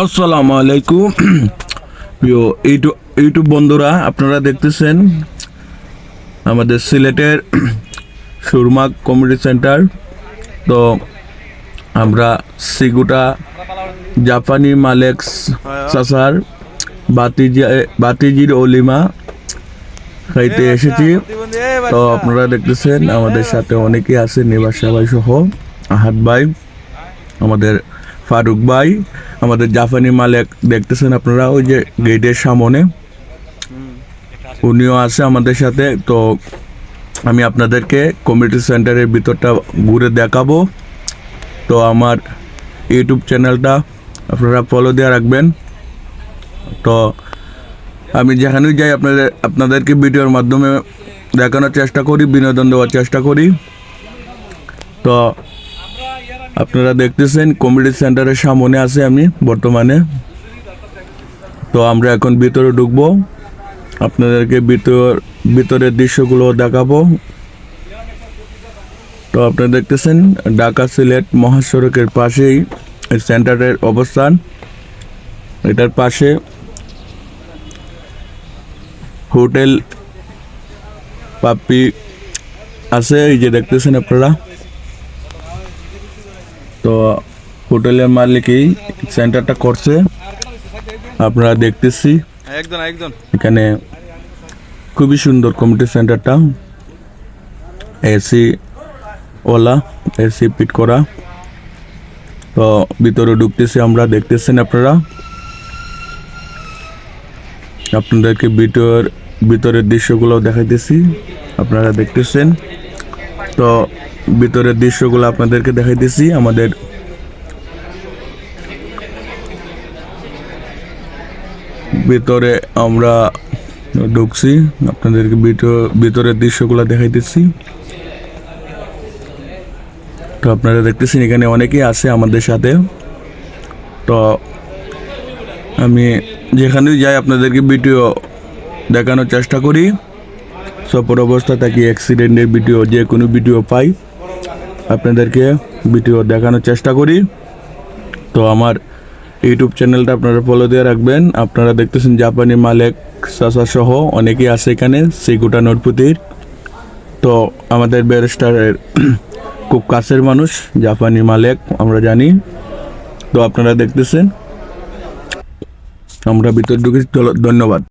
আসসালামু আলাইকুম প্রিয় ইউটিউব বন্ধুরা, আপনারা দেখতেছেন আমাদের সিলেটের সুরমা কমিউনিটি সেন্টার। তো আমরা সিগুটা জাপানি মালেক চাচার বাতিজির অলিমা খাইতে এসেছি। তো আপনারা দেখতেছেন আমাদের সাথে অনেকেই আছে, নিবাস ভাই সহ, আহাদ ভাই, আমাদের ফারুক ভাই, আমাদের জাপানি মালেক দেখতেছেন আপনারা ওই যে গেটের সামনে, উনিও আছে আমাদের সাথে। তো আমি আপনাদেরকে কমিউনিটি সেন্টারের ভিতরটা ঘুরে দেখাবো। তো আমার ইউটিউব চ্যানেলটা আপনারা ফলো দিয়ে রাখবেন। তো আমি যেখানেই যাই আপনাদেরকে ভিডিওর মাধ্যমে দেখানোর চেষ্টা করি, বিনোদন দেওয়ার চেষ্টা করি। তো আপনারা দেখতেছেন কমিউনিটি সেন্টারের সামনে আছে আমি বর্তমানে। তো আমরা এখন ভিতরে ঢুকবো, আপনাদেরকে ভিতরের দৃশ্যগুলো দেখাবো। তো আপনারা দেখতেছেন ঢাকা সিলেট মহাসড়কের পাশেই এই সেন্টারের অবস্থান। এটার পাশে হোটেল পাপ্পি আছে, এই যে দেখতেছেন আপনারা। তো হোটেলের মালিকই সেন্টারটা করছে, আপনারা দেখতেছি। এখানে খুবই সুন্দর কমিউনিটি সেন্টারটা, এসি ওলা, এসি ফিট করা। তো ভিতরে ঢুকতেছি আমরা, দেখতেছেন আপনারা। আপনাদেরকে ভিতরের দৃশ্যগুলো দেখাইতেছি, আপনারা দেখতেছেন। তো ভিতরের দৃশ্যগুলো আপনাদেরকে দেখাইতেছি। আমাদের ভিতরে আমরা ঢুকছি, আপনাদেরকে ভিতরের দৃশ্যগুলো দেখাইতেছি। তো আপনারা দেখতেছেন এখানে অনেকেই আছে আমাদের সাথে। তো আমি যেখানেই যাই আপনাদেরকে ভিডিও দেখানোর চেষ্টা করি। সফর অবস্থা থাকি, অ্যাক্সিডেন্টের ভিডিও, যে কোনো ভিডিও পাই আপনাদেরকে ভিডিও দেখানোর চেষ্টা করি। তো আমার ইউটিউব চ্যানেলটা আপনারা ফলো দিয়ে রাখবেন। আপনারা দেখতেছেন জাপানি মালেক চাচা সহ অনেকেই আছে এখানে, সিগুটা নোটপুতির। তো আমাদের ব্যারিস্টারের খুব কাছের মানুষ জাপানি মালেক, আমরা জানি। তো আপনারা দেখতেছেন, আমরা ভিতর ঢুকেছি। ধন্যবাদ।